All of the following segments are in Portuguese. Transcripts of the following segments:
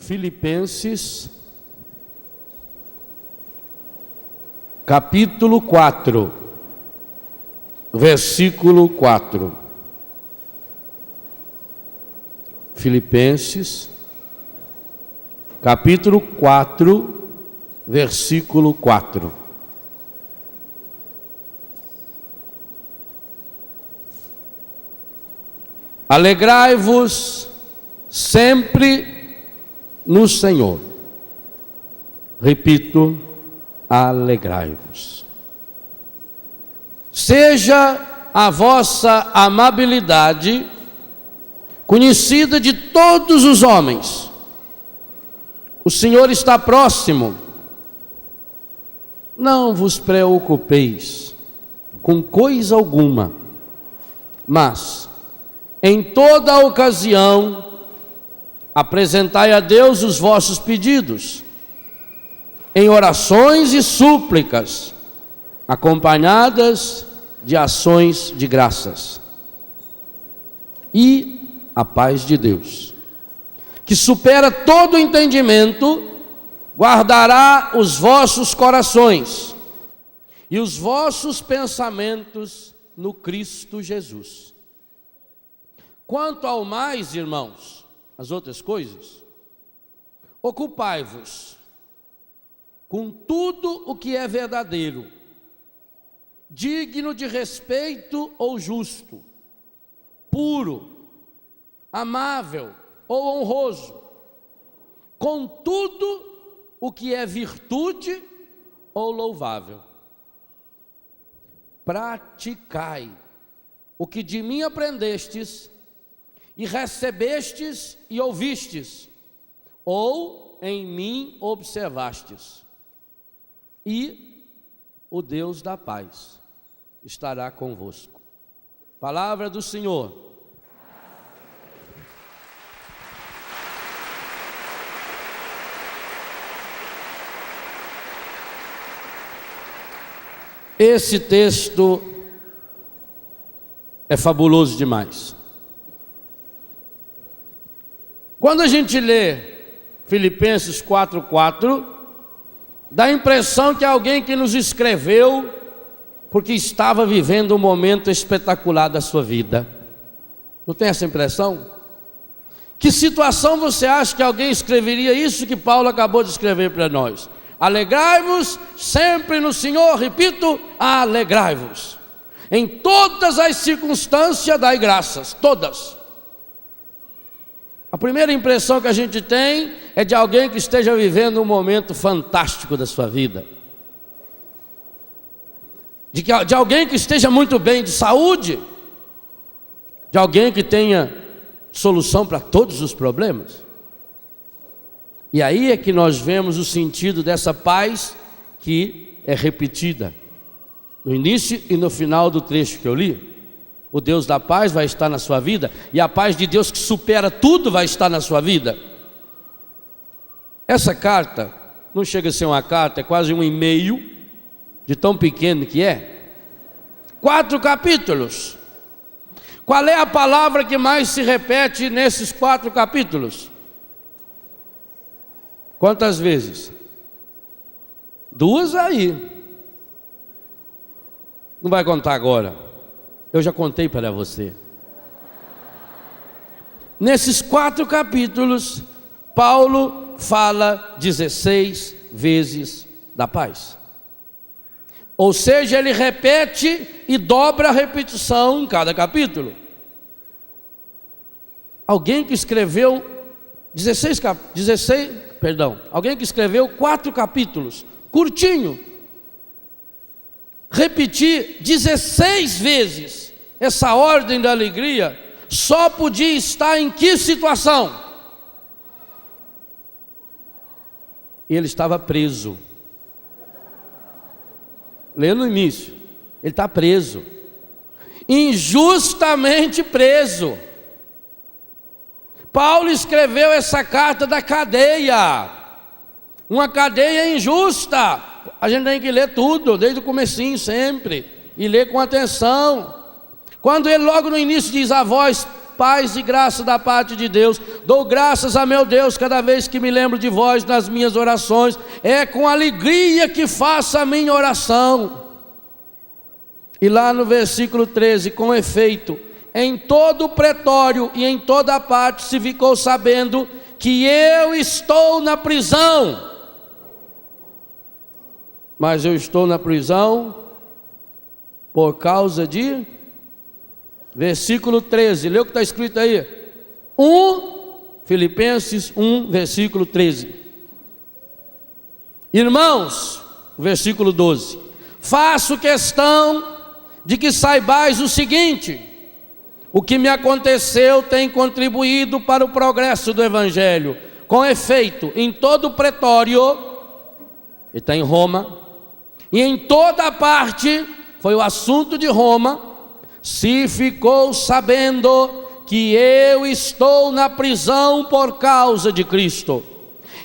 Filipenses, capítulo 4, versículo 4. Filipenses, capítulo 4, versículo 4. Alegrai-vos sempre no Senhor. Repito, alegrai-vos. Seja a vossa amabilidade conhecida de todos os homens. O Senhor está próximo. Não vos preocupeis com coisa alguma, mas em toda ocasião apresentai a Deus os vossos pedidos, em orações e súplicas, acompanhadas de ações de graças. E a paz de Deus, que supera todo entendimento, guardará os vossos corações e os vossos pensamentos no Cristo Jesus. Quanto ao mais, irmãos, as outras coisas, ocupai-vos com tudo o que é verdadeiro, digno de respeito ou justo, puro, amável ou honroso, com tudo o que é virtude ou louvável. Praticai o que de mim aprendestes e recebestes e ouvistes, ou em mim observastes, e o Deus da paz estará convosco. Palavra do Senhor. Esse texto é fabuloso demais. Quando a gente lê Filipenses 4:4, dá a impressão que é alguém que nos escreveu porque estava vivendo um momento espetacular da sua vida. Não tem essa impressão? Que situação você acha que alguém escreveria isso que Paulo acabou de escrever para nós? Alegrai-vos sempre no Senhor, repito, alegrai-vos. Em todas as circunstâncias dai graças, todas. A primeira impressão que a gente tem é de alguém que esteja vivendo um momento fantástico da sua vida. De alguém que esteja muito bem de saúde. De alguém que tenha solução para todos os problemas. E aí é que nós vemos o sentido dessa paz que é repetida no início e no final do trecho que eu li. O Deus da paz vai estar na sua vida, e a paz de Deus que supera tudo vai estar na sua vida. Essa carta não chega a ser uma carta, é quase um e-mail, de tão pequeno que é. 4 capítulos. Qual é a palavra que mais se repete nesses 4 capítulos? Quantas vezes? 2 aí. Não vai contar agora. Eu já contei para você. Nesses 4 capítulos, Paulo fala 16 vezes da paz. Ou seja, ele repete e dobra a repetição em cada capítulo. Alguém que escreveu alguém que escreveu 4 capítulos, curtinho, repetir 16 vezes essa ordem da alegria, só podia estar em que situação? Ele estava preso. Lê no início, ele está preso, injustamente preso. Paulo escreveu essa carta da cadeia, uma cadeia injusta. A gente tem que ler tudo, desde o comecinho sempre, e ler com atenção. Quando ele logo no início diz: a vós paz e graça da parte de Deus. Dou graças a meu Deus cada vez que me lembro de vós nas minhas orações. É com alegria que faço a minha oração. E lá no versículo 13, com efeito, em todo o pretório e em toda parte se ficou sabendo que eu estou na prisão. Mas eu estou na prisão por causa de... Versículo 13, lê o que está escrito aí. Filipenses 1, versículo 13. Irmãos, versículo 12. Faço questão de que saibais o seguinte: o que me aconteceu tem contribuído para o progresso do Evangelho. Com efeito, em todo o pretório, ele está em Roma, e em toda parte, foi o assunto de Roma, se ficou sabendo que eu estou na prisão por causa de Cristo.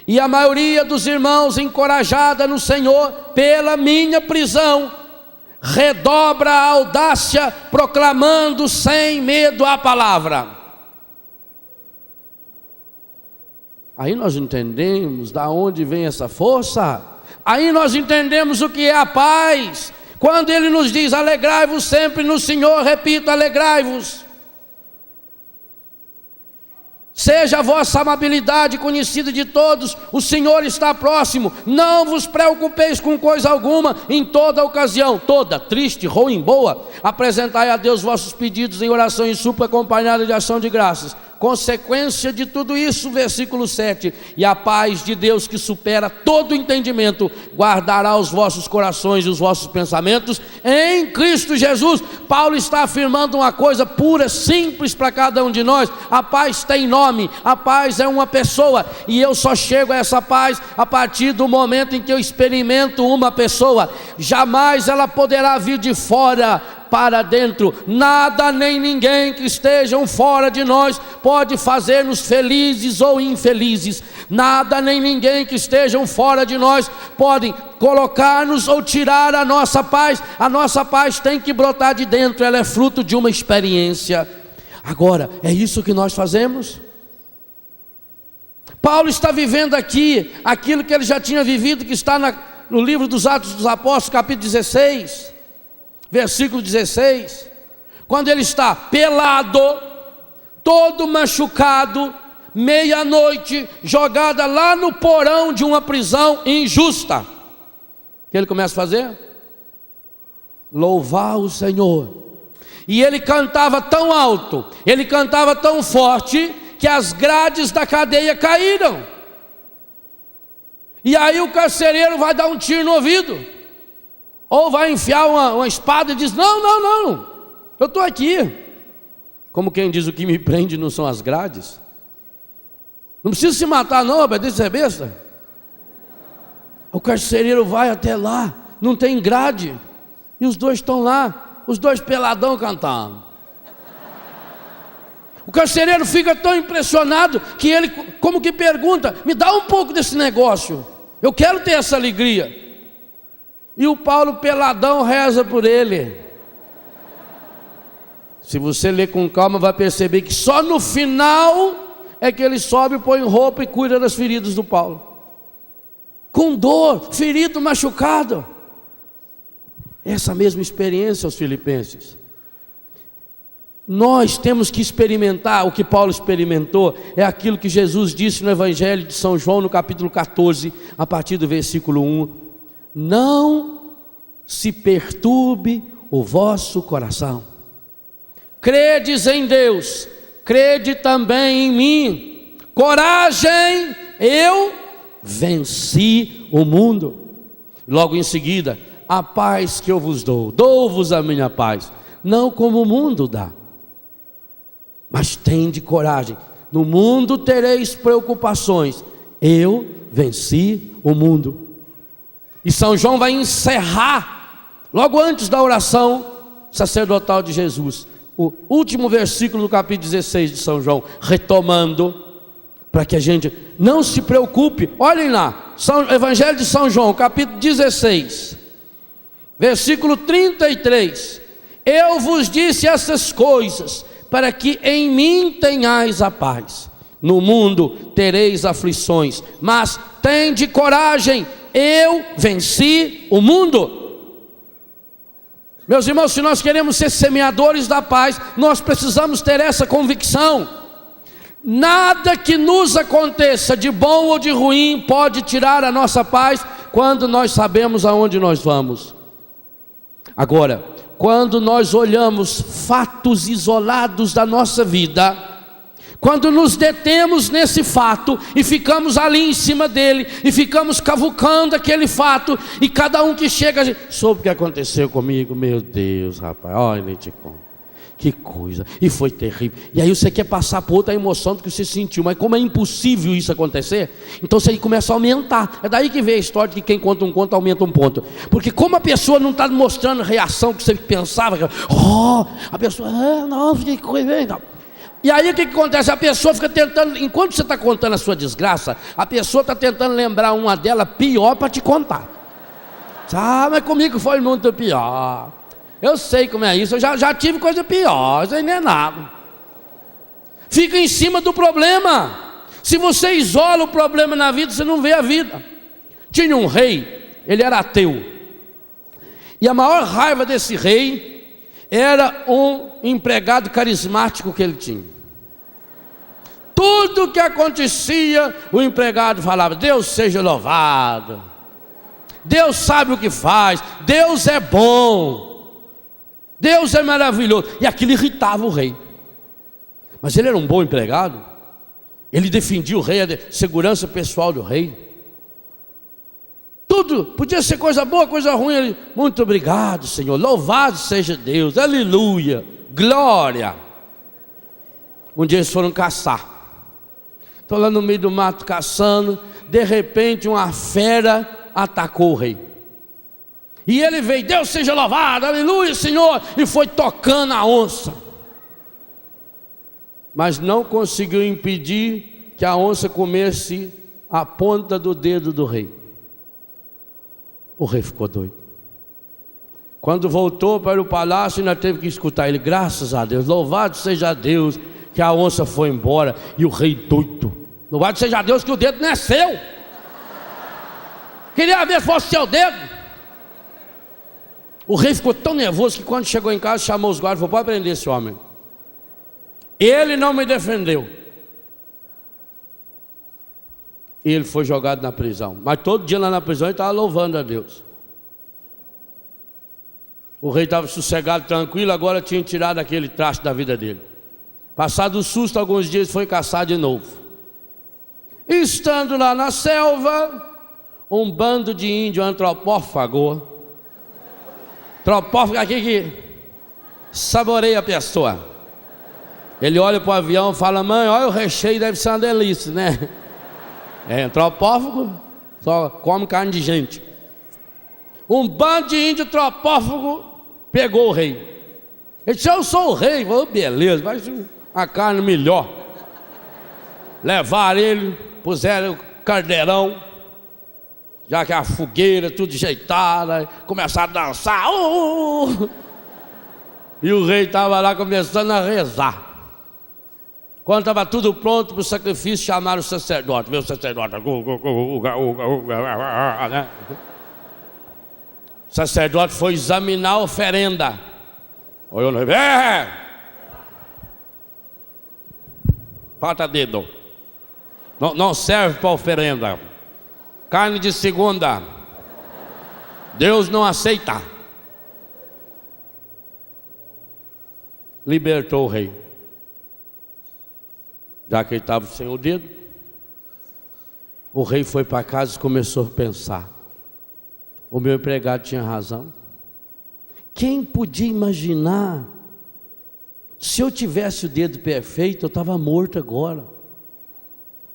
E a maioria dos irmãos, encorajada no Senhor pela minha prisão, redobra a audácia, proclamando sem medo a palavra. Aí nós entendemos da onde vem essa força. Aí nós entendemos o que é a paz. Quando ele nos diz: alegrai-vos sempre no Senhor, repito, alegrai-vos. Seja a vossa amabilidade conhecida de todos, o Senhor está próximo. Não vos preocupeis com coisa alguma, em toda ocasião, toda, triste, ruim, boa, apresentai a Deus vossos pedidos em oração e súplica acompanhada de ação de graças. Consequência de tudo isso, versículo 7, e a paz de Deus que supera todo entendimento, guardará os vossos corações e os vossos pensamentos em Cristo Jesus. Paulo está afirmando uma coisa pura, simples para cada um de nós: a paz tem nome, a paz é uma pessoa, e eu só chego a essa paz a partir do momento em que eu experimento uma pessoa. Jamais ela poderá vir de fora para dentro. Nada nem ninguém que estejam fora de nós pode fazer-nos felizes ou infelizes. Nada nem ninguém que estejam fora de nós podem colocar-nos ou tirar a nossa paz. A nossa paz tem que brotar de dentro, ela é fruto de uma experiência. Agora, é isso que nós fazemos? Paulo está vivendo aqui aquilo que ele já tinha vivido, que está no livro dos Atos dos Apóstolos, capítulo 16, versículo 16, quando ele está pelado, todo machucado, meia-noite, jogada lá no porão de uma prisão injusta. O que ele começa a fazer? Louvar o Senhor. E ele cantava tão alto, ele cantava tão forte, que as grades da cadeia caíram. E aí o carcereiro vai dar um tiro no ouvido, ou vai enfiar uma espada e diz: não, eu estou aqui. Como quem diz: o que me prende não são as grades. Não precisa se matar não, rapaz, deixa de ser besta. O carcereiro vai até lá, não tem grade, e os dois estão lá, os dois peladão cantando. O carcereiro fica tão impressionado que ele como que pergunta: me dá um pouco desse negócio, eu quero ter essa alegria. E o Paulo peladão reza por ele. Se você ler com calma, vai perceber que só no final é que ele sobe, põe roupa e cuida das feridas do Paulo, com dor, ferido, machucado. Essa mesma experiência aos filipenses. Nós temos que experimentar o que Paulo experimentou. É aquilo que Jesus disse no Evangelho de São João, no capítulo 14, a partir do versículo 1. Não se perturbe o vosso coração. Credes em Deus, crede também em mim. Coragem, eu venci o mundo. Logo em seguida: a paz que eu vos dou-vos a minha paz, não como o mundo dá. Mas tende coragem, no mundo tereis preocupações, eu venci o mundo. E São João vai encerrar, logo antes da oração sacerdotal de Jesus, o último versículo do capítulo 16 de São João, retomando, para que a gente não se preocupe. Olhem lá, Evangelho de São João, capítulo 16, versículo 33. Eu vos disse essas coisas para que em mim tenhais a paz. No mundo tereis aflições, mas tende coragem, eu venci o mundo. Meus irmãos, se nós queremos ser semeadores da paz, nós precisamos ter essa convicção. Nada que nos aconteça de bom ou de ruim pode tirar a nossa paz quando nós sabemos aonde nós vamos. Agora, quando nós olhamos fatos isolados da nossa vida, quando nos detemos nesse fato e ficamos ali em cima dele e ficamos cavucando aquele fato, e cada um que chega, soube o que aconteceu comigo, meu Deus, rapaz, olha, nem te conto. Que coisa, e foi terrível. E aí você quer passar por outra emoção do que você sentiu, mas como é impossível isso acontecer, então você começa a aumentar. É daí que vem a história de que quem conta um conto aumenta um ponto. Porque como a pessoa não está mostrando reação que você pensava, a pessoa, nossa, que coisa, não. E aí o que acontece? A pessoa fica tentando, enquanto você está contando a sua desgraça, a pessoa está tentando lembrar uma dela pior para te contar. Mas comigo foi muito pior. Eu sei como é isso, eu já tive coisa pior, isso aí não é nada. Fica em cima do problema. Se você isola o problema na vida, você não vê a vida. Tinha um rei, ele era ateu. E a maior raiva desse rei era um empregado carismático que ele tinha. Tudo que acontecia, o empregado falava: Deus seja louvado, Deus sabe o que faz, Deus é bom, Deus é maravilhoso. E aquilo irritava o rei. Mas ele era um bom empregado. Ele defendia o rei, a segurança pessoal do rei. Tudo, podia ser coisa boa, coisa ruim. Ele, muito obrigado, Senhor, louvado seja Deus, aleluia, glória. Um dia eles foram caçar. Estão lá no meio do mato caçando. De repente uma fera atacou o rei. E ele veio: Deus seja louvado, aleluia, Senhor, e foi tocando a onça. Mas não conseguiu impedir que a onça comesse a ponta do dedo do rei. O rei ficou doido. Quando voltou para o palácio, ainda teve que escutar ele: graças a Deus, louvado seja Deus, que a onça foi embora. E o rei doido: louvado seja Deus que o dedo não é seu. Queria ver se fosse seu dedo. O rei ficou tão nervoso que quando chegou em casa, chamou os guardas e falou: pode prender esse homem. Ele não me defendeu. E ele foi jogado na prisão. Mas todo dia lá na prisão ele estava louvando a Deus. O rei estava sossegado, tranquilo, agora tinha tirado aquele traste da vida dele. Passado o susto, alguns dias foi caçar de novo. Estando lá na selva, um bando de índio antropófago. Antropófago aqui que saboreia a pessoa. Ele olha para o avião e fala: mãe, olha o recheio, deve ser uma delícia, né? É, antropófago só come carne de gente. Um bando de índio antropófago pegou o rei. Ele disse: eu sou o rei. Falou: beleza, vai a carne melhor. Levaram ele, puseram o carneirão, já que a fogueira tudo ajeitada, começaram a dançar. E o rei estava lá começando a rezar. Quando estava tudo pronto para o sacrifício, chamaram o sacerdote. Veio o sacerdote. O sacerdote foi examinar a oferenda. Olhou no rei. Pata dedo. Não serve para oferenda. Carne de segunda. Deus não aceita. Libertou o rei. Já que ele estava sem o dedo, o rei foi para casa e começou a pensar: o meu empregado tinha razão. Quem podia imaginar? Se eu tivesse o dedo perfeito, eu estava morto agora.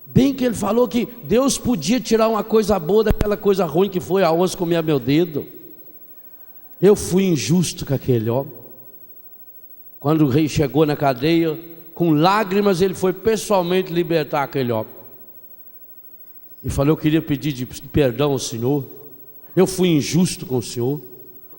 Bem que ele falou que Deus podia tirar uma coisa boa daquela coisa ruim que foi a onça comer meu dedo. Eu fui injusto com aquele homem. Quando o rei chegou na cadeia, com lágrimas ele foi pessoalmente libertar aquele homem. E falou: eu queria pedir perdão ao Senhor. Eu fui injusto com o Senhor.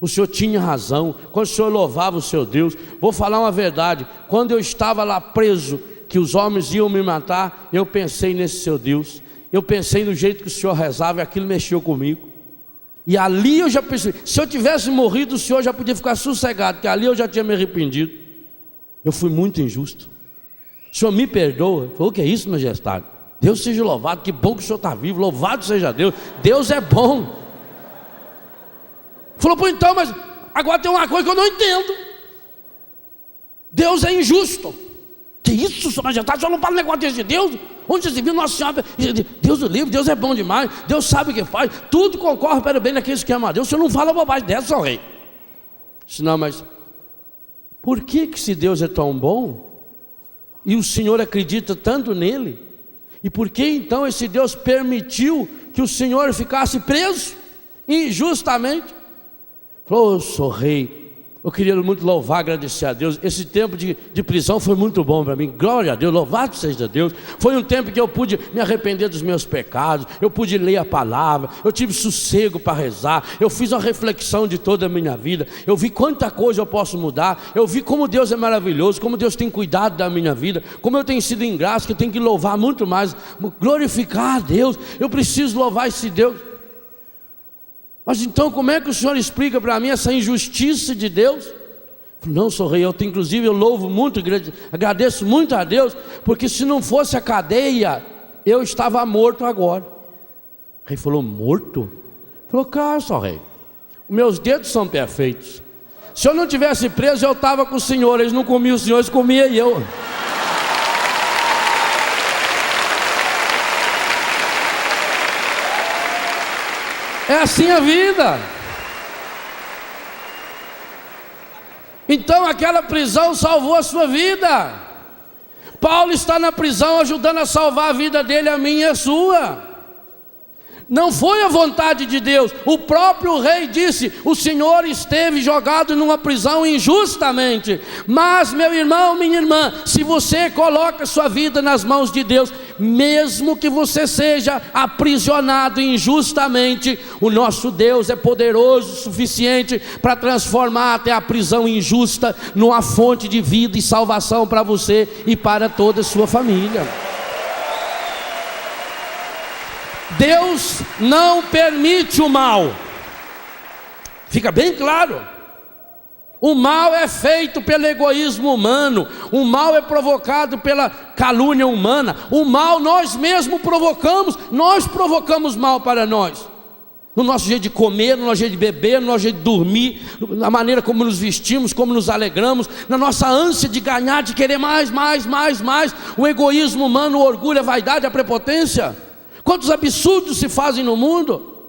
O Senhor tinha razão, quando o Senhor louvava o seu Deus. Vou falar uma verdade, quando eu estava lá preso, que os homens iam me matar, eu pensei nesse seu Deus. Eu pensei no jeito que o Senhor rezava e aquilo mexeu comigo. E ali eu já pensei, se eu tivesse morrido, o Senhor já podia ficar sossegado, porque ali eu já tinha me arrependido. Eu fui muito injusto. O Senhor me perdoa. Falou, o que é isso, majestade? Deus seja louvado, que bom que o Senhor está vivo, louvado seja Deus. Deus é bom. Falou, pô, então, mas agora tem uma coisa que eu não entendo. Deus é injusto. Que isso, Sua Majestade? O Senhor não fala um negócio desse de Deus? Onde você viu, Nossa Senhora? Deus o livre, Deus é bom demais, Deus sabe o que faz, tudo concorre para o bem daqueles que amam a Deus. O Senhor não fala bobagem dessa, ó rei. Não, mas por que se Deus é tão bom e o Senhor acredita tanto nele, e por que então esse Deus permitiu que o Senhor ficasse preso injustamente? Falou, eu sou rei. Eu queria muito louvar, agradecer a Deus. Esse tempo de prisão foi muito bom para mim. Glória a Deus, louvado seja Deus. Foi um tempo que eu pude me arrepender dos meus pecados. Eu pude ler a palavra. Eu tive sossego para rezar. Eu fiz uma reflexão de toda a minha vida. Eu vi quanta coisa eu posso mudar. Eu vi como Deus é maravilhoso, como Deus tem cuidado da minha vida, como eu tenho sido ingrato, que eu tenho que louvar muito mais, glorificar a Deus. Eu preciso louvar esse Deus. Mas então como é que o Senhor explica para mim essa injustiça de Deus? Não, sou rei, inclusive eu louvo muito, agradeço muito a Deus, porque se não fosse a cadeia, eu estava morto agora. O rei falou, morto? Falou, cara, sou rei, os meus dedos são perfeitos. Se eu não tivesse preso, eu estava com o Senhor. Eles não comiam o Senhor, eles comiam eu. É assim a vida. Então aquela prisão salvou a sua vida. Paulo está na prisão ajudando a salvar a vida dele, a minha e a sua. Não foi a vontade de Deus. O próprio rei disse, o Senhor esteve jogado numa prisão injustamente. Mas meu irmão, minha irmã, se você coloca sua vida nas mãos de Deus, mesmo que você seja aprisionado injustamente, o nosso Deus é poderoso o suficiente para transformar até a prisão injusta numa fonte de vida e salvação para você e para toda a sua família. Deus não permite o mal. Fica bem claro. O mal é feito pelo egoísmo humano. O mal é provocado pela calúnia humana. O mal nós mesmos provocamos. Nós provocamos mal para nós. No nosso jeito de comer, no nosso jeito de beber, no nosso jeito de dormir, na maneira como nos vestimos, como nos alegramos, na nossa ânsia de ganhar, de querer mais. O egoísmo humano, o orgulho, a vaidade, a prepotência. Quantos absurdos se fazem no mundo?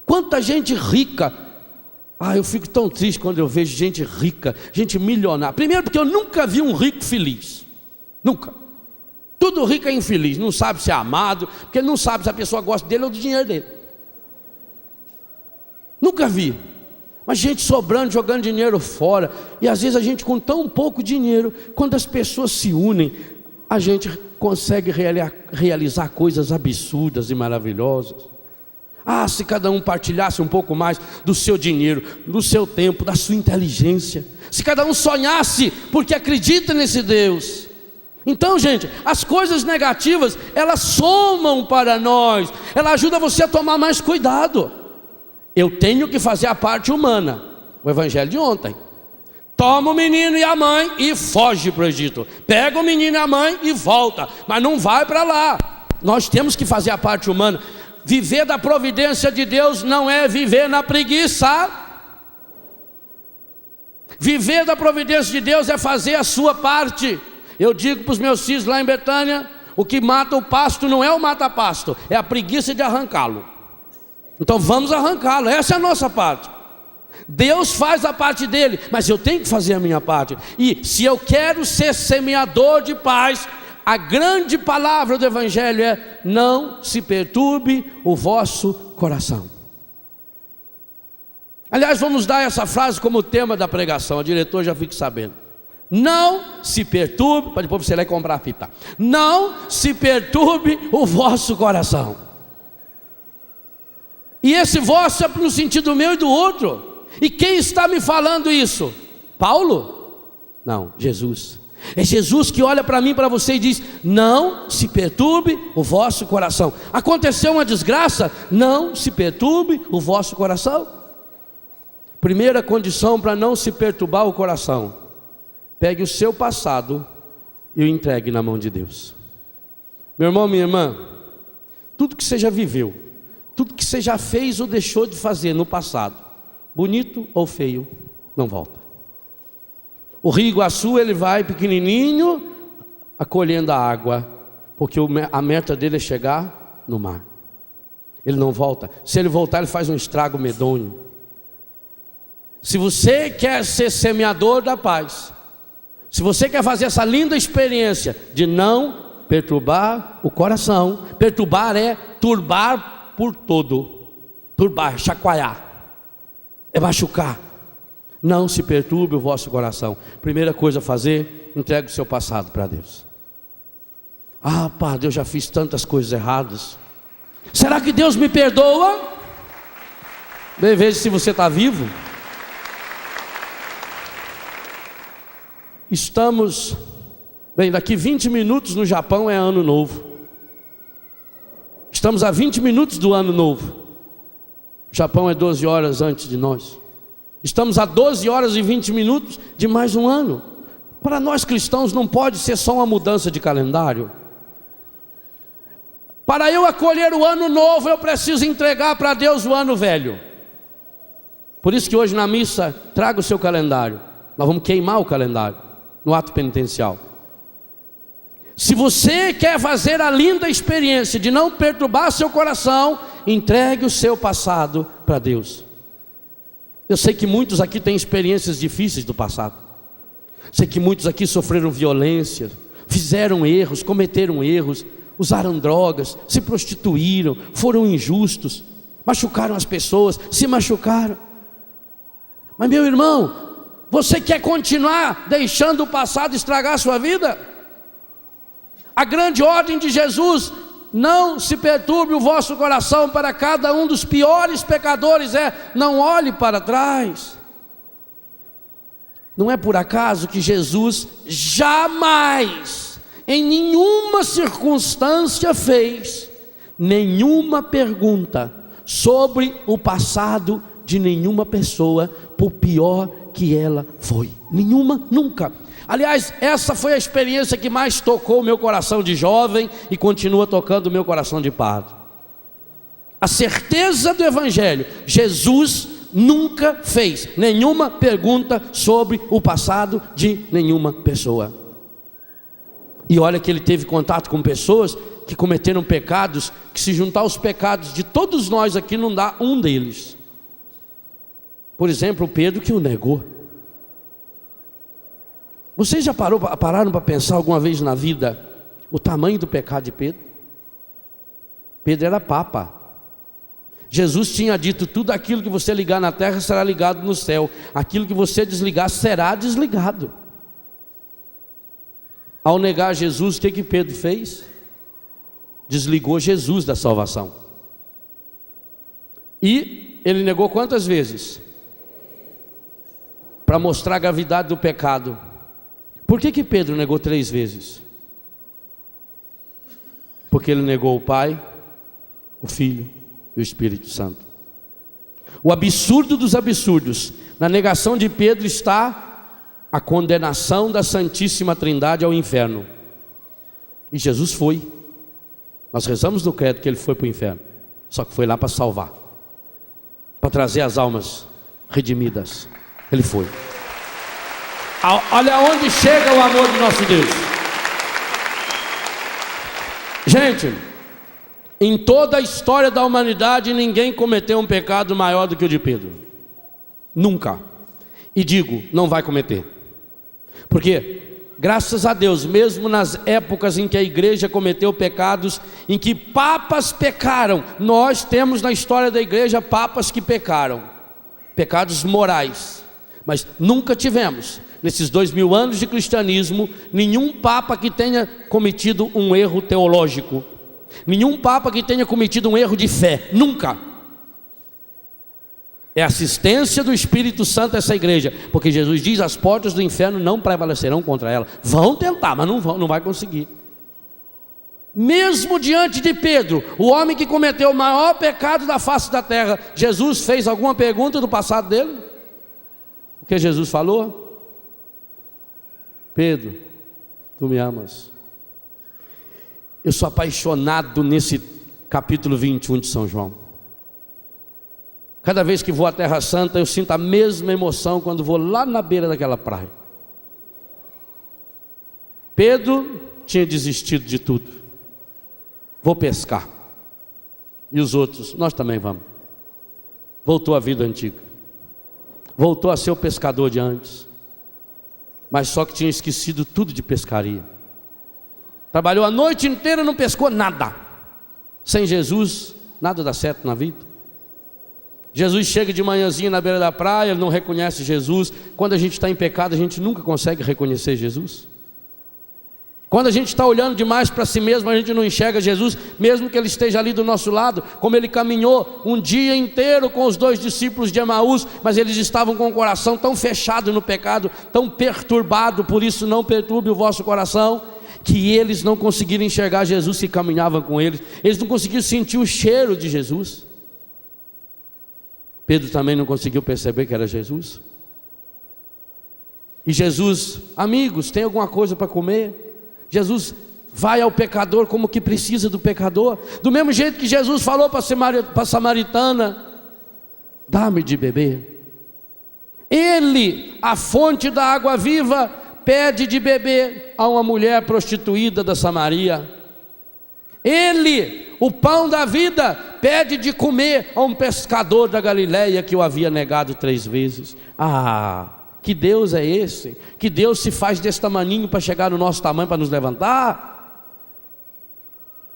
Quanta gente rica. Eu fico tão triste quando eu vejo gente rica, gente milionária. Primeiro porque eu nunca vi um rico feliz. Nunca. Todo rico é infeliz, não sabe se é amado, porque não sabe se a pessoa gosta dele ou do dinheiro dele. Nunca vi. Mas gente sobrando, jogando dinheiro fora. E às vezes a gente com tão pouco dinheiro, quando as pessoas se unem, a gente consegue realizar coisas absurdas e maravilhosas. Se cada um partilhasse um pouco mais do seu dinheiro, do seu tempo, da sua inteligência. Se cada um sonhasse, porque acredita nesse Deus. Então, gente, as coisas negativas, elas somam para nós. Ela ajuda você a tomar mais cuidado. Eu tenho que fazer a parte humana. O evangelho de ontem. Toma o menino e a mãe e foge para o Egito. Pega o menino e a mãe e volta. Mas não vai para lá. Nós temos que fazer a parte humana. Viver da providência de Deus não é viver na preguiça. Viver da providência de Deus é fazer a sua parte. Eu digo para os meus filhos lá em Betânia, o que mata o pasto não é o mata-pasto, é a preguiça de arrancá-lo. Então vamos arrancá-lo, essa é a nossa parte. Deus faz a parte dele, mas eu tenho que fazer a minha parte. E se eu quero ser semeador de paz, a grande palavra do evangelho é: não se perturbe o vosso coração. Aliás, vamos dar essa frase como tema da pregação, o diretor já fica sabendo. Não se perturbe, para depois você ir lá e comprar a fita. Não se perturbe o vosso coração. E esse vosso é no sentido meu e do outro. E quem está me falando isso? Paulo? Não, Jesus. É Jesus que olha para mim e para você e diz: não se perturbe o vosso coração. Aconteceu uma desgraça? Não se perturbe o vosso coração. Primeira condição para não se perturbar o coração: pegue o seu passado e o entregue na mão de Deus. Meu irmão, minha irmã, tudo que você já viveu, tudo que você já fez ou deixou de fazer no passado, bonito ou feio, não volta. O rio Iguaçu, ele vai pequenininho, acolhendo a água, porque a meta dele é chegar no mar. Ele não volta. Se ele voltar, ele faz um estrago medonho. Se você quer ser semeador da paz, se você quer fazer essa linda experiência de não perturbar o coração, perturbar é turbar por todo, turbar, chacoalhar, é machucar. Não se perturbe o vosso coração. Primeira coisa a fazer: entregue o seu passado para Deus. Ah, Padre, eu já fiz tantas coisas erradas. Será que Deus me perdoa? Bem, veja se você está vivo. Estamos, bem, daqui 20 minutos no Japão é ano novo. Estamos a 20 minutos do ano novo. O Japão é 12 horas antes de nós. Estamos a 12 horas e 20 minutos de mais um ano. Para nós cristãos não pode ser só uma mudança de calendário. Para eu acolher o ano novo, eu preciso entregar para Deus o ano velho. Por isso que hoje na missa, traga o seu calendário. Nós vamos queimar o calendário no ato penitencial. Se você quer fazer a linda experiência de não perturbar seu coração, entregue o seu passado para Deus. Eu sei que muitos aqui têm experiências difíceis do passado. Sei que muitos aqui sofreram violência, fizeram erros, cometeram erros, usaram drogas, se prostituíram, foram injustos, machucaram as pessoas, se machucaram. Mas meu irmão, você quer continuar deixando o passado estragar a sua vida? A grande ordem de Jesus: não se perturbe o vosso coração. Para cada um dos piores pecadores não olhe para trás. Não é por acaso que Jesus jamais, em nenhuma circunstância, fez nenhuma pergunta sobre o passado de nenhuma pessoa, por pior que ela foi. Nenhuma, nunca. Aliás, essa foi a experiência que mais tocou o meu coração de jovem e continua tocando o meu coração de padre. A certeza do Evangelho: Jesus nunca fez nenhuma pergunta sobre o passado de nenhuma pessoa. E olha que ele teve contato com pessoas que cometeram pecados, que se juntar aos pecados de todos nós aqui não dá um deles. Por exemplo, Pedro, que o negou. Vocês já pararam para pensar alguma vez na vida o tamanho do pecado de Pedro? Pedro era papa. Jesus tinha dito: tudo aquilo que você ligar na terra será ligado no céu, aquilo que você desligar será desligado. Ao negar Jesus, o que Pedro fez? Desligou Jesus da salvação. E ele negou quantas vezes? Para mostrar a gravidade do pecado. Por que Pedro negou 3 vezes? Porque ele negou o Pai, o Filho e o Espírito Santo. O absurdo dos absurdos: na negação de Pedro está a condenação da Santíssima Trindade ao inferno. E Jesus foi. Nós rezamos no credo que ele foi para o inferno, só que foi lá para salvar, para trazer as almas redimidas. Ele foi. Olha onde chega o amor de nosso Deus. Gente, em toda a história da humanidade, ninguém cometeu um pecado maior do que o de Pedro. Nunca. E digo, não vai cometer. Porque, graças a Deus, mesmo nas épocas em que a igreja cometeu pecados, em que papas pecaram, nós temos na história da igreja papas que pecaram, pecados morais. Mas nunca tivemos, nesses 2000 anos de cristianismo, nenhum papa que tenha cometido um erro teológico, nenhum papa que tenha cometido um erro de fé. Nunca. É assistência do Espírito Santo a essa igreja, porque Jesus diz: as portas do inferno não prevalecerão contra ela. Vão tentar, mas não vai conseguir. Mesmo diante de Pedro, o homem que cometeu o maior pecado da face da terra, Jesus fez alguma pergunta do passado dele? O que Jesus falou? Pedro, tu me amas? Eu sou apaixonado nesse capítulo 21 de São João. Cada vez que vou à Terra Santa, eu sinto a mesma emoção quando vou lá na beira daquela praia. Pedro tinha desistido de tudo. Vou pescar. E os outros, nós também vamos. Voltou à vida antiga. Voltou a ser o pescador de antes. Mas só que tinha esquecido tudo de pescaria. Trabalhou a noite inteira, não pescou nada. Sem Jesus, nada dá certo na vida. Jesus chega de manhãzinha na beira da praia, ele não reconhece Jesus. Quando a gente está em pecado, a gente nunca consegue reconhecer Jesus. Quando a gente está olhando demais para si mesmo, a gente não enxerga Jesus, mesmo que ele esteja ali do nosso lado, como ele caminhou um dia inteiro com os 2 discípulos de Emaús, mas eles estavam com o coração tão fechado no pecado, tão perturbado. Por isso não perturbe o vosso coração, que eles não conseguiram enxergar Jesus que caminhava com eles. Eles não conseguiram sentir o cheiro de Jesus. Pedro também não conseguiu perceber que era Jesus. E Jesus, amigos, tem alguma coisa para comer? Jesus vai ao pecador como que precisa do pecador. Do mesmo jeito que Jesus falou para a samaritana: dá-me de beber. Ele, a fonte da água viva, pede de beber a uma mulher prostituída da Samaria. Ele, o pão da vida, pede de comer a um pescador da Galileia que o havia negado 3 vezes. Ah, que Deus é esse? Que Deus se faz desse tamaninho para chegar no nosso tamanho, para nos levantar?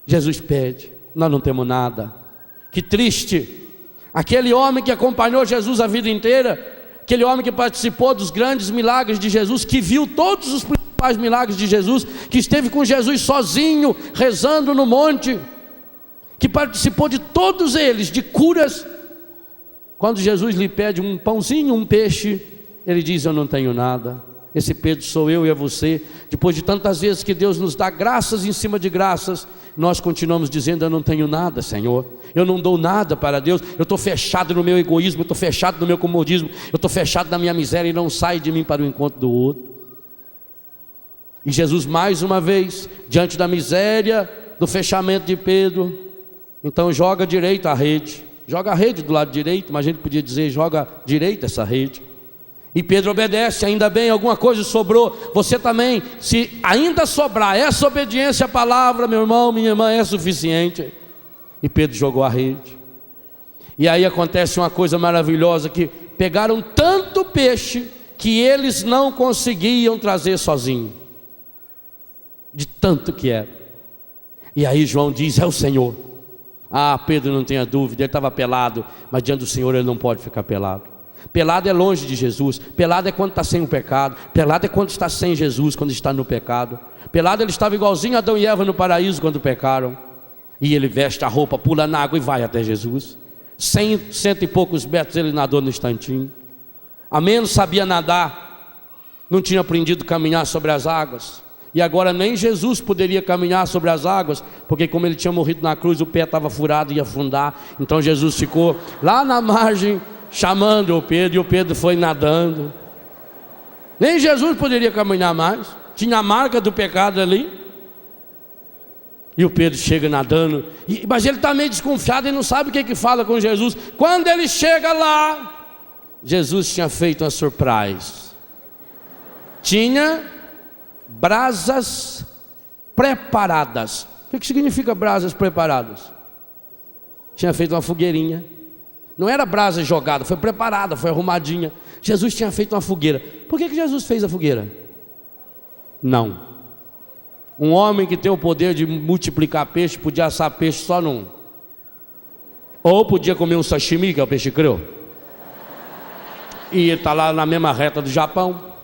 Jesus pede, nós não temos nada. Que triste. Aquele homem que acompanhou Jesus a vida inteira, aquele homem que participou dos grandes milagres de Jesus, que viu todos os principais milagres de Jesus, que esteve com Jesus sozinho, rezando no monte, que participou de todos eles, de curas. Quando Jesus lhe pede um pãozinho, um peixe, ele diz: eu não tenho nada. Esse Pedro sou eu e é você. Depois de tantas vezes que Deus nos dá graças em cima de graças, nós continuamos dizendo: eu não tenho nada, Senhor, eu não dou nada para Deus, eu estou fechado no meu egoísmo, eu estou fechado no meu comodismo, eu estou fechado na minha miséria e não sai de mim para o encontro do outro. E Jesus, mais uma vez, diante da miséria, do fechamento de Pedro, então joga direito a rede, joga a rede do lado direito, mas a gente podia dizer: joga direito essa rede. E Pedro obedece. Ainda bem, alguma coisa sobrou. Você também, se ainda sobrar essa obediência à palavra, meu irmão, minha irmã, é suficiente. E Pedro jogou a rede. E aí acontece uma coisa maravilhosa, que pegaram tanto peixe que eles não conseguiam trazer sozinho, de tanto que era. E aí João diz: é o Senhor. Ah, Pedro, não tenha dúvida, ele estava pelado, mas diante do Senhor ele não pode ficar pelado. Pelado é longe de Jesus. Pelado é quando está sem o pecado. Pelado é quando está sem Jesus, quando está no pecado. Pelado ele estava igualzinho a Adão e Eva no paraíso quando pecaram. E ele veste a roupa, pula na água e vai até Jesus. 100 e poucos metros ele nadou no instantinho. A menos sabia nadar, não tinha aprendido a caminhar sobre as águas. E agora nem Jesus poderia caminhar sobre as águas, porque como ele tinha morrido na cruz, o pé estava furado e ia afundar. Então Jesus ficou lá na margem, chamando o Pedro, e o Pedro foi nadando. Nem Jesus poderia caminhar mais, tinha a marca do pecado ali. E o Pedro chega nadando, mas ele está meio desconfiado, ele não sabe o que fala com Jesus. Quando ele chega lá, Jesus tinha feito uma surpresa. Tinha brasas preparadas. O que significa brasas preparadas? Tinha feito uma fogueirinha. Não era brasa jogada, foi preparada, foi arrumadinha. Jesus tinha feito uma fogueira. Por que Jesus fez a fogueira? Não. Um homem que tem o poder de multiplicar peixe podia assar peixe só num. Ou podia comer um sashimi, que é o peixe cru, e está lá na mesma reta do Japão.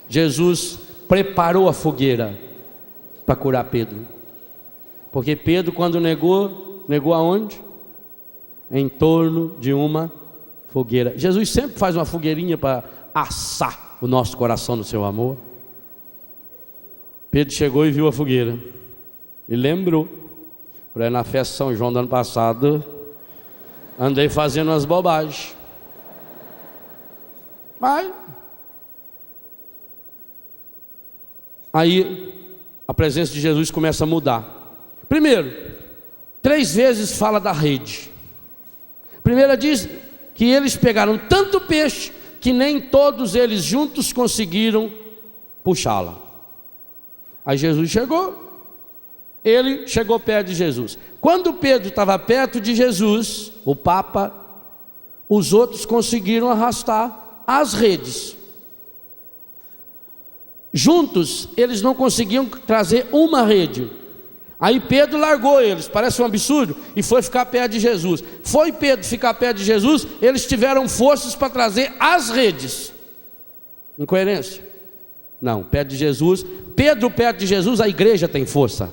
Jesus preparou a fogueira para curar Pedro. Porque Pedro, quando negou aonde? Em torno de uma fogueira. Jesus sempre faz uma fogueirinha para assar o nosso coração no seu amor. Pedro chegou e viu a fogueira e lembrou: por aí na festa de São João do ano passado, andei fazendo umas bobagens. Mas aí a presença de Jesus começa a mudar. Primeiro, 3 vezes fala da rede. Primeira diz que eles pegaram tanto peixe que nem todos eles juntos conseguiram puxá-la. Aí Jesus chegou, ele chegou perto de Jesus. Quando Pedro estava perto de Jesus, o Papa, os outros conseguiram arrastar as redes. Juntos, eles não conseguiam trazer uma rede. Aí Pedro largou eles, parece um absurdo, e foi ficar perto de Jesus. Foi Pedro ficar perto de Jesus, eles tiveram forças para trazer as redes. Incoerência? Não, perto de Jesus, Pedro perto de Jesus, a igreja tem força.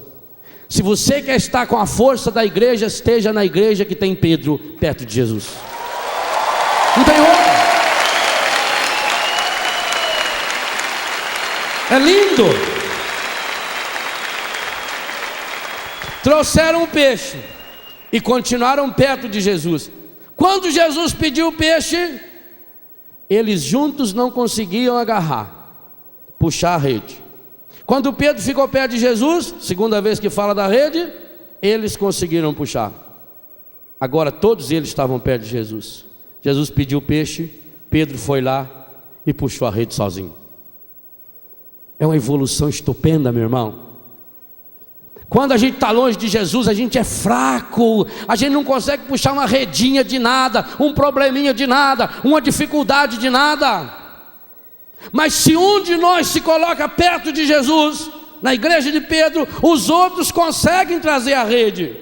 Se você quer estar com a força da igreja, esteja na igreja que tem Pedro perto de Jesus. Não tem outra. É lindo. Trouxeram o peixe e continuaram perto de Jesus. Quando Jesus pediu o peixe, eles juntos não conseguiam agarrar, puxar a rede. Quando Pedro ficou perto de Jesus, segunda vez que fala da rede, eles conseguiram puxar. Agora todos eles estavam perto de Jesus. Jesus pediu o peixe, Pedro foi lá e puxou a rede sozinho. É uma evolução estupenda, meu irmão. Quando a gente está longe de Jesus, a gente é fraco, a gente não consegue puxar uma redinha de nada, um probleminha de nada, uma dificuldade de nada. Mas se um de nós se coloca perto de Jesus, na igreja de Pedro, os outros conseguem trazer a rede.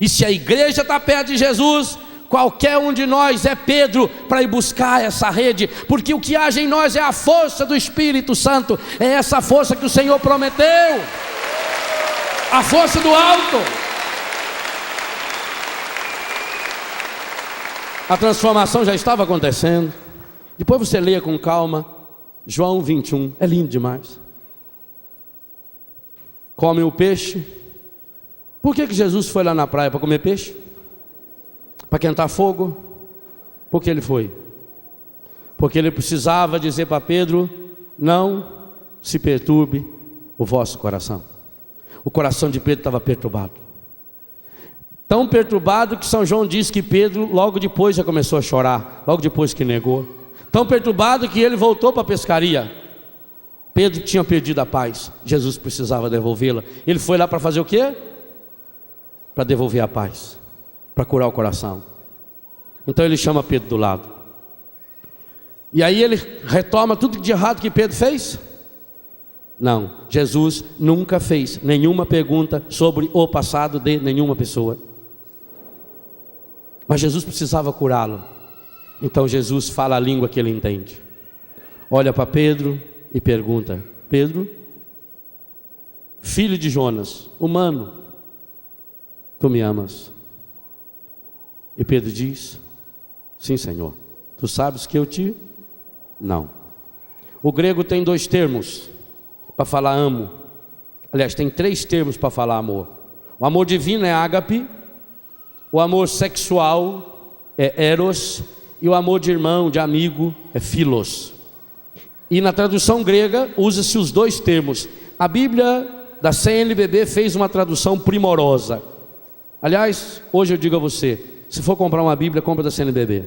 E se a igreja está perto de Jesus, qualquer um de nós é Pedro para ir buscar essa rede, porque o que age em nós é a força do Espírito Santo, é essa força que o Senhor prometeu. A força do alto. A transformação já estava acontecendo. Depois você leia com calma João 21, é lindo demais. Comem o peixe. Por que Jesus foi lá na praia para comer peixe? Para quentar fogo? Por que ele foi? Porque ele precisava dizer para Pedro: não se perturbe o vosso coração. O coração de Pedro estava perturbado. Tão perturbado que São João diz que Pedro logo depois já começou a chorar, logo depois que negou. Tão perturbado que ele voltou para a pescaria. Pedro tinha perdido a paz, Jesus precisava devolvê-la. Ele foi lá para fazer o quê? Para devolver a paz, para curar o coração. Então ele chama Pedro do lado. E aí ele retoma tudo de errado que Pedro fez? Não, Jesus nunca fez nenhuma pergunta sobre o passado de nenhuma pessoa. Mas Jesus precisava curá-lo. Então Jesus fala a língua que ele entende. Olha para Pedro e pergunta: Pedro, filho de Jonas, humano, tu me amas? E Pedro diz: sim, Senhor. Tu sabes que eu te... Não. O grego tem 2 termos para falar amo. Aliás, tem 3 termos para falar amor. O amor divino é ágape, o amor sexual é eros, e o amor de irmão, de amigo, é philos. E na tradução grega usa-se os 2 termos. A Bíblia da CNBB fez uma tradução primorosa. Aliás, hoje eu digo a você, se for comprar uma Bíblia, compra da CNBB.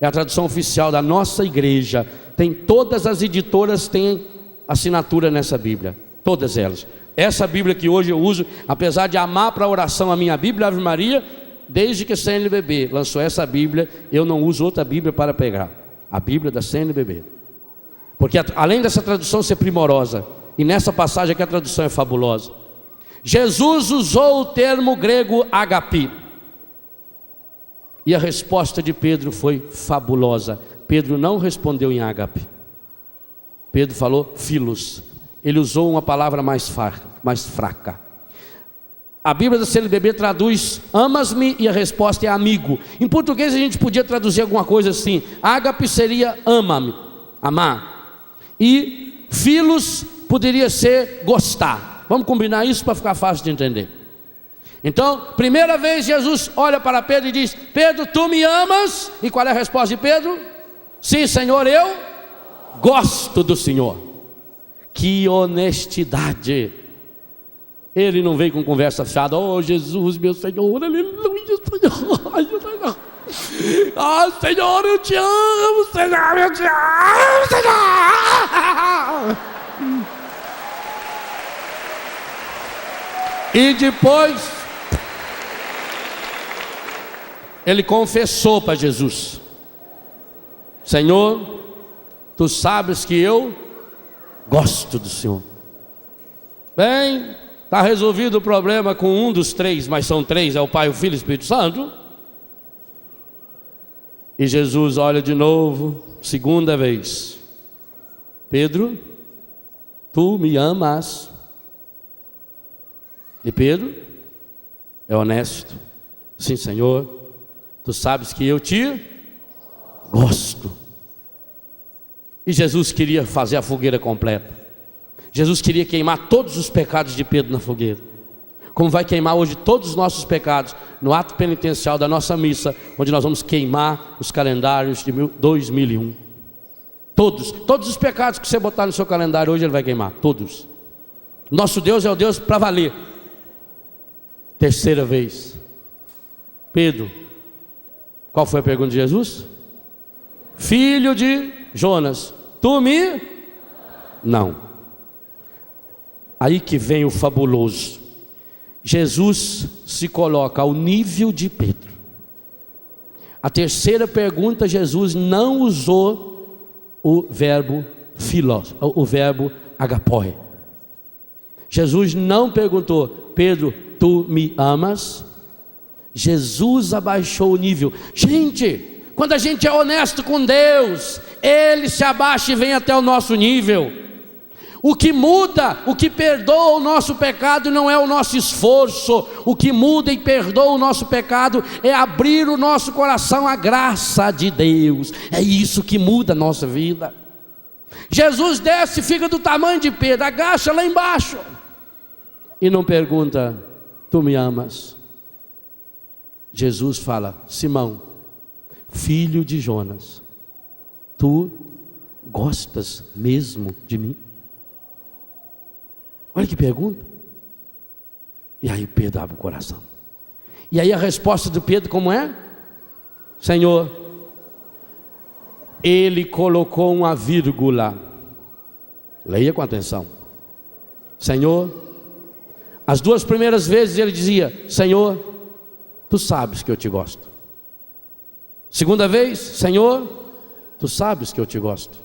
É a tradução oficial da nossa igreja. Tem todas as editoras têm assinatura nessa Bíblia, todas elas. Essa Bíblia que hoje eu uso, apesar de amar para a oração a minha Bíblia, Ave Maria, desde que a CNBB lançou essa Bíblia, eu não uso outra Bíblia para pegar. A Bíblia da CNBB. Porque além dessa tradução ser primorosa, e nessa passagem aqui a tradução é fabulosa, Jesus usou o termo grego agape. E a resposta de Pedro foi fabulosa. Pedro não respondeu em ágape. Pedro falou philos. Ele usou uma palavra mais fraca. A Bíblia da CNBB traduz amas-me e a resposta é amigo. Em português a gente podia traduzir alguma coisa assim: ágape seria ama-me, amar, e filos poderia ser gostar. Vamos combinar isso para ficar fácil de entender. Então, primeira vez Jesus olha para Pedro e diz: Pedro, tu me amas? E qual é a resposta de Pedro? Sim, Senhor, eu gosto do Senhor. Que honestidade! Ele não veio com conversa fiada: oh Jesus, meu Senhor, aleluia, Senhor, ah Senhor, eu te amo, Senhor, eu te amo, Senhor. E depois ele confessou para Jesus: Senhor, tu sabes que eu gosto do Senhor. Bem, está resolvido o problema com um dos três, mas são três: é o Pai, o Filho e o Espírito Santo. E Jesus olha de novo, segunda vez: Pedro, tu me amas? E Pedro é honesto: sim, Senhor, tu sabes que eu te gosto. E Jesus queria fazer a fogueira completa. Jesus queria queimar todos os pecados de Pedro na fogueira, como vai queimar hoje todos os nossos pecados no ato penitencial da nossa missa, onde nós vamos queimar os calendários de 2001. Todos os pecados que você botar no seu calendário hoje, Ele vai queimar, todos. Nosso Deus é o Deus para valer. Terceira vez: Pedro, qual foi a pergunta de Jesus? Filho de Jonas, tu me? Não. Aí que vem o fabuloso. Jesus se coloca ao nível de Pedro. A terceira pergunta, Jesus não usou o verbo filós, o verbo agapoi. Jesus não perguntou: Pedro, tu me amas? Jesus abaixou o nível. Gente, quando a gente é honesto com Deus, Ele se abaixa e vem até o nosso nível. O que muda, o que perdoa o nosso pecado não é o nosso esforço. O que muda e perdoa o nosso pecado é abrir o nosso coração à graça de Deus. É isso que muda a nossa vida. Jesus desce, fica do tamanho de Pedro, agacha lá embaixo e não pergunta: tu me amas? Jesus fala: Simão, filho de Jonas, tu gostas mesmo de mim? Olha que pergunta. E aí Pedro abre o coração. E aí a resposta de Pedro como é? Senhor, ele colocou uma vírgula. Leia com atenção. Senhor, as duas primeiras vezes ele dizia: Senhor, tu sabes que eu te gosto. Segunda vez: Senhor, tu sabes que eu te gosto.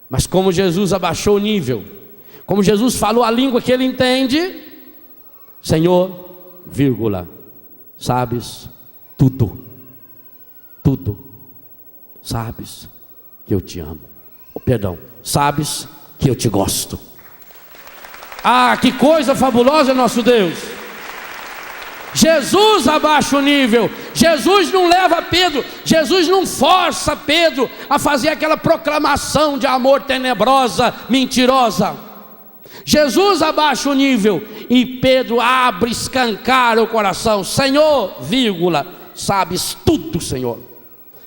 Mas como Jesus abaixou o nível, como Jesus falou a língua que ele entende: Senhor, vírgula, sabes tudo, tudo, sabes que eu te amo. Perdão, sabes que eu te gosto. Ah, que coisa fabulosa é nosso Deus. Jesus abaixa o nível. Jesus não leva Pedro, Jesus não força Pedro a fazer aquela proclamação de amor tenebrosa, mentirosa. Jesus abaixa o nível e Pedro abre, escancara o coração. Senhor, vírgula, sabes tudo, Senhor.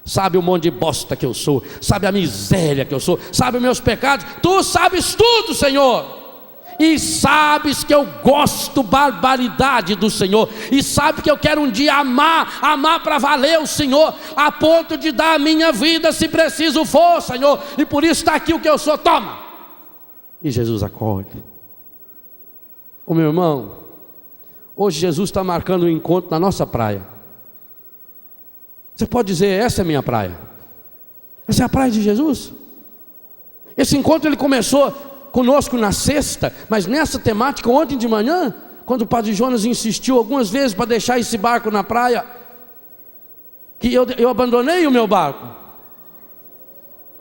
Sabe o monte de bosta que eu sou, sabe a miséria que eu sou, sabe os meus pecados. Tu sabes tudo, Senhor. E sabes que eu gosto barbaridade do Senhor, e sabe que eu quero um dia amar para valer o Senhor, a ponto de dar a minha vida se preciso for, Senhor, e por isso está aqui o que eu sou, toma. E Jesus acolhe. Ô meu irmão, hoje Jesus está marcando um encontro na nossa praia. Você pode dizer: essa é a minha praia, essa é a praia de Jesus. Esse encontro ele começou conosco na sexta, mas nessa temática ontem de manhã, quando o Padre Jonas insistiu algumas vezes para deixar esse barco na praia, que eu abandonei o meu barco.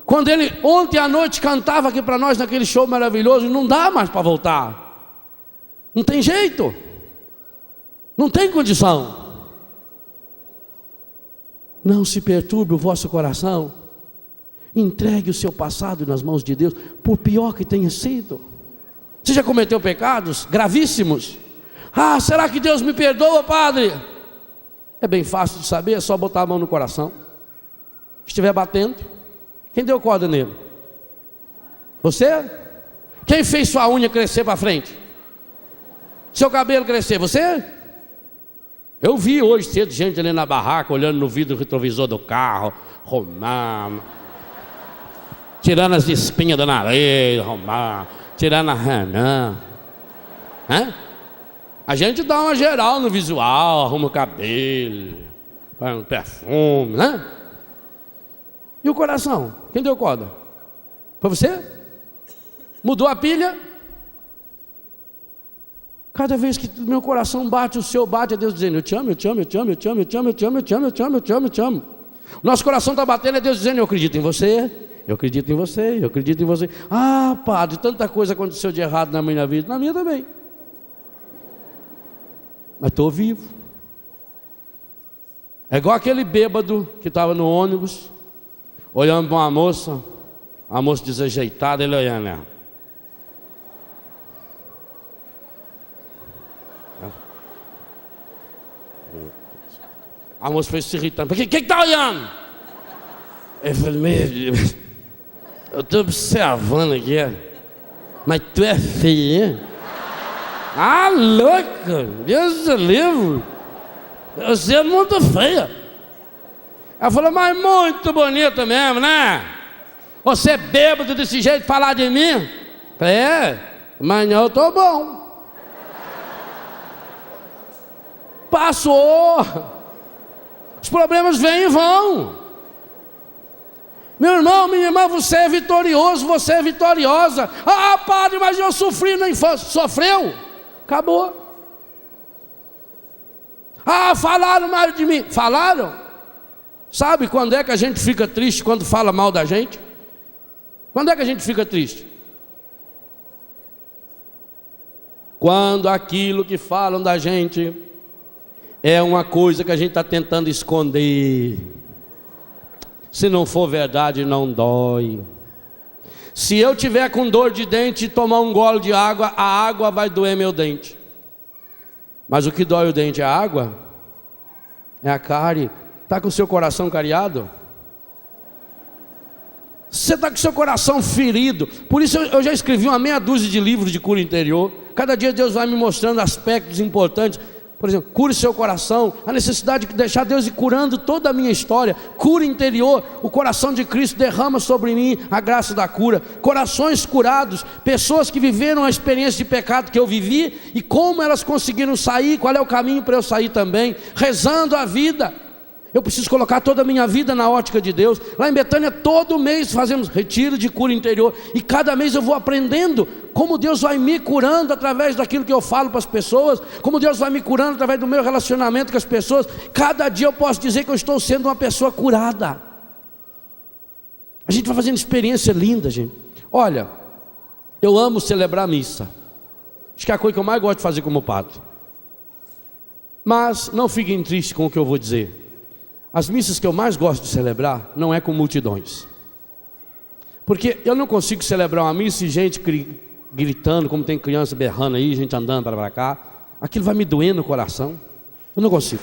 Quando ele ontem à noite cantava aqui para nós naquele show maravilhoso: não dá mais para voltar, não tem jeito. Não tem condição. Não se perturbe o vosso coração. Entregue o seu passado nas mãos de Deus, por pior que tenha sido. Você já cometeu pecados gravíssimos? Ah, será que Deus me perdoa, padre? É bem fácil de saber, é só botar a mão no coração. Estiver batendo, quem deu corda nele? Você? Quem fez sua unha crescer para frente? Seu cabelo crescer? Você? Eu vi hoje cedo gente ali na barraca, olhando no vidro retrovisor do carro, romano, tirando as espinhas do nariz, romano, tirando a ranã. A gente dá uma geral no visual, arruma o cabelo, põe um perfume, né? E o coração? Quem deu corda? Foi você? Mudou a pilha? Cada vez que meu coração bate, o seu bate, é Deus dizendo: eu te amo, eu te amo, eu te amo, eu te amo, eu te amo, eu te amo, eu te amo, eu te amo, eu te amo, eu te amo. Nosso coração está batendo, é Deus dizendo: eu acredito em você, eu acredito em você, eu acredito em você. Ah, padre, tanta coisa aconteceu de errado na minha vida. Na minha também. Mas estou vivo. É igual aquele bêbado que estava no ônibus, olhando para uma moça desajeitada, ele olhando, né? A moça foi se irritando: quem está olhando? Eu falei: eu estou observando aqui, mas tu é feia, hein? Ah, louca, Deus do livro, você é muito feia. Ela falou: mas muito bonita mesmo, né? Você é bêbado desse jeito, falar de mim? Eu falei: mas eu estou bom. Passou. Os problemas vêm e vão. Meu irmão, minha irmã, você é vitorioso, você é vitoriosa. Ah, padre, mas eu sofri na infância. Sofreu? Acabou. Ah, falaram mal de mim. Falaram? Sabe quando é que a gente fica triste? Quando fala mal da gente? Quando é que a gente fica triste? Quando aquilo que falam da gente é uma coisa que a gente está tentando esconder. Se não for verdade, não dói. Se eu tiver com dor de dente e tomar um gole de água, a água vai doer meu dente. Mas o que dói o dente é a água? É a cárie. Está com o seu coração cariado? Você está com o seu coração ferido. Por isso eu já escrevi uma meia dúzia de livros de cura interior. Cada dia Deus vai me mostrando aspectos importantes. Por exemplo, cure seu coração, a necessidade de deixar Deus ir curando toda a minha história. Cura interior, o coração de Cristo derrama sobre mim a graça da cura. Corações curados, pessoas que viveram a experiência de pecado que eu vivi e como elas conseguiram sair, qual é o caminho para eu sair também, rezando a vida. Eu preciso colocar toda a minha vida na ótica de Deus. Lá em Betânia, todo mês fazemos retiro de cura interior. E cada mês eu vou aprendendo como Deus vai me curando através daquilo que eu falo para as pessoas. Como Deus vai me curando através do meu relacionamento com as pessoas. Cada dia eu posso dizer que eu estou sendo uma pessoa curada. A gente vai fazendo experiência linda, gente. Olha, eu amo celebrar a missa. Acho que é a coisa que eu mais gosto de fazer como padre. Mas não fiquem tristes com o que eu vou dizer. As missas que eu mais gosto de celebrar não é com multidões. Porque eu não consigo celebrar uma missa e gente gritando, como tem criança berrando aí, gente andando para cá. Aquilo vai me doer no coração. Eu não consigo.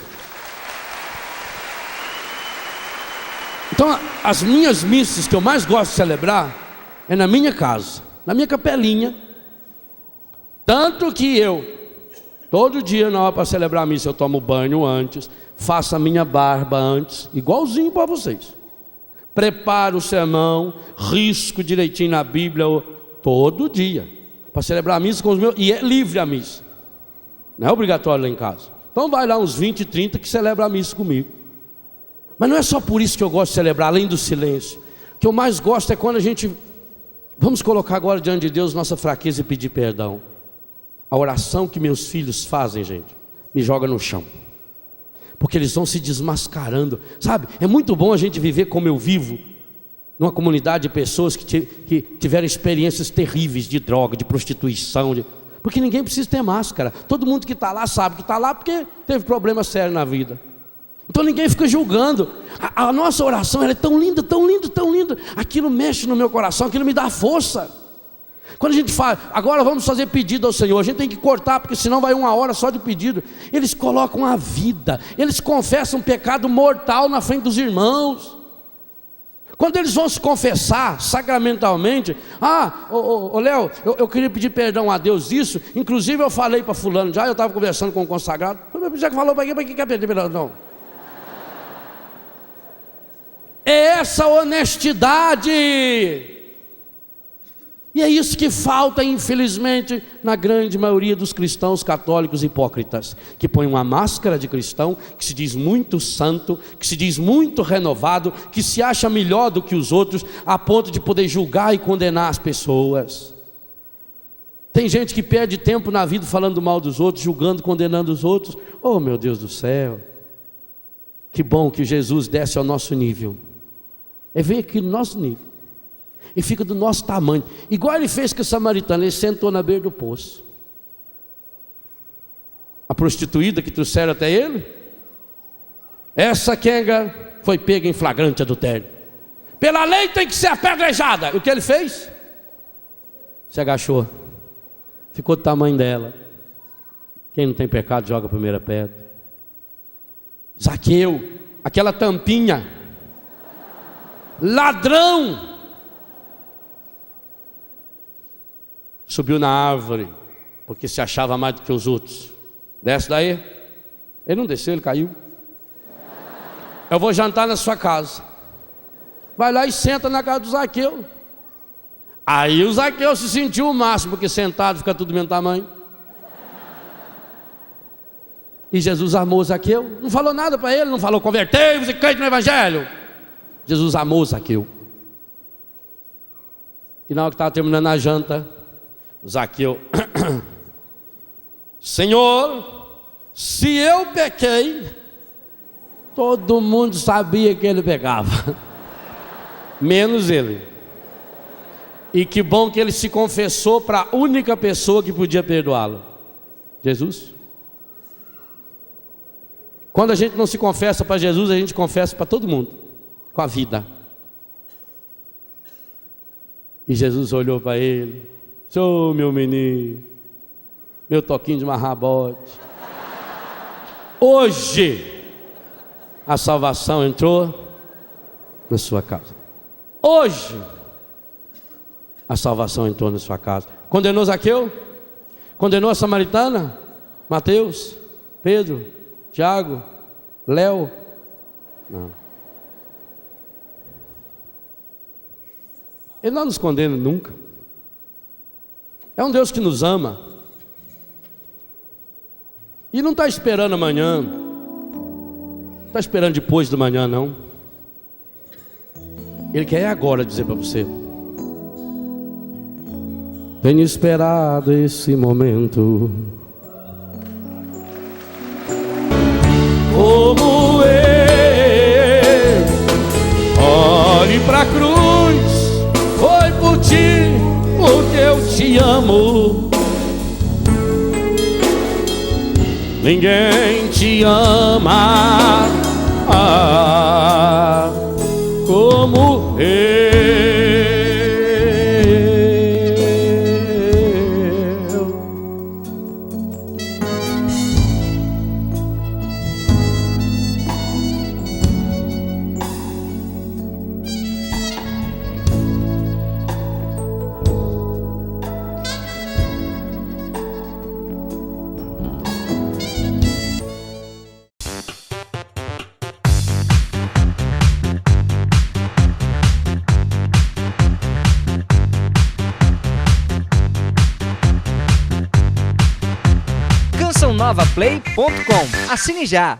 Então, as minhas missas que eu mais gosto de celebrar é na minha casa, na minha capelinha. Tanto que eu todo dia, na hora para celebrar a missa, eu tomo banho antes, faço a minha barba antes, igualzinho para vocês. Preparo o sermão, risco direitinho na Bíblia, todo dia, para celebrar a missa com os meus, e é livre a missa, não é obrigatório lá em casa. Então vai lá uns 20, 30 que celebra a missa comigo. Mas não é só por isso que eu gosto de celebrar, além do silêncio. O que eu mais gosto é quando a gente, vamos colocar agora diante de Deus nossa fraqueza e pedir perdão. A oração que meus filhos fazem, gente, me joga no chão. Porque eles vão se desmascarando. Sabe, é muito bom a gente viver como eu vivo, numa comunidade de pessoas que tiveram experiências terríveis de droga, de prostituição. Porque ninguém precisa ter máscara. Todo mundo que está lá sabe que está lá porque teve problema sério na vida. Então ninguém fica julgando. A nossa oração ela é tão linda, tão linda, tão linda. Aquilo mexe no meu coração, aquilo me dá força. Quando a gente fala, agora vamos fazer pedido ao Senhor, a gente tem que cortar, porque senão vai 1 hora só de pedido. Eles colocam a vida, eles confessam um pecado mortal na frente dos irmãos. Quando eles vão se confessar sacramentalmente, Léo, eu queria pedir perdão a Deus isso, inclusive eu falei para fulano, já eu estava conversando com o consagrado, já que falou para quem quer pedir perdão? Não. É essa honestidade. E é isso que falta, infelizmente, na grande maioria dos cristãos católicos hipócritas, que põem uma máscara de cristão, que se diz muito santo, que se diz muito renovado, que se acha melhor do que os outros, a ponto de poder julgar e condenar as pessoas. Tem gente que perde tempo na vida falando mal dos outros, julgando, condenando os outros. Oh, meu Deus do céu! Que bom que Jesus desce ao nosso nível. Vem aqui no nosso nível. E fica do nosso tamanho, igual ele fez com a samaritana. Ele sentou na beira do poço. A prostituída que trouxeram até ele, essa quenga foi pega em flagrante adultério. Pela lei tem que ser apedrejada. E o que ele fez? Se agachou, ficou do tamanho dela. Quem não tem pecado joga a primeira pedra. Zaqueu, aquela tampinha, ladrão, subiu na árvore, porque se achava mais do que os outros. Desce daí. Ele não desceu, ele caiu. Eu vou jantar na sua casa. Vai lá e senta na casa do Zaqueu. Aí o Zaqueu se sentiu o máximo, porque sentado fica tudo do mesmo tamanho. E Jesus amou Zaqueu. Não falou nada para ele, não falou convertei-vos e crente no Evangelho. Jesus amou Zaqueu. E na hora que estava terminando a janta, Zaqueu, Senhor, se eu pequei, todo mundo sabia que ele pecava, menos ele. E que bom que ele se confessou para a única pessoa que podia perdoá-lo, Jesus. Quando a gente não se confessa para Jesus, a gente confessa para todo mundo, com a vida. E Jesus olhou para ele: Sou meu menino, meu toquinho de marrabote. Hoje a salvação entrou na sua casa. Hoje a salvação entrou na sua casa. Condenou Zaqueu? Condenou a samaritana? Mateus? Pedro? Tiago? Léo? Não. Ele não nos condena nunca. É um Deus que nos ama. E não está esperando amanhã. Não está esperando depois do manhã, não. Ele quer agora dizer para você: tenho esperado esse momento. Como eu olhe para a cruz, foi por ti, porque eu te amo. Ninguém te ama como eu. CançãoNovaPlay.com. Assine já!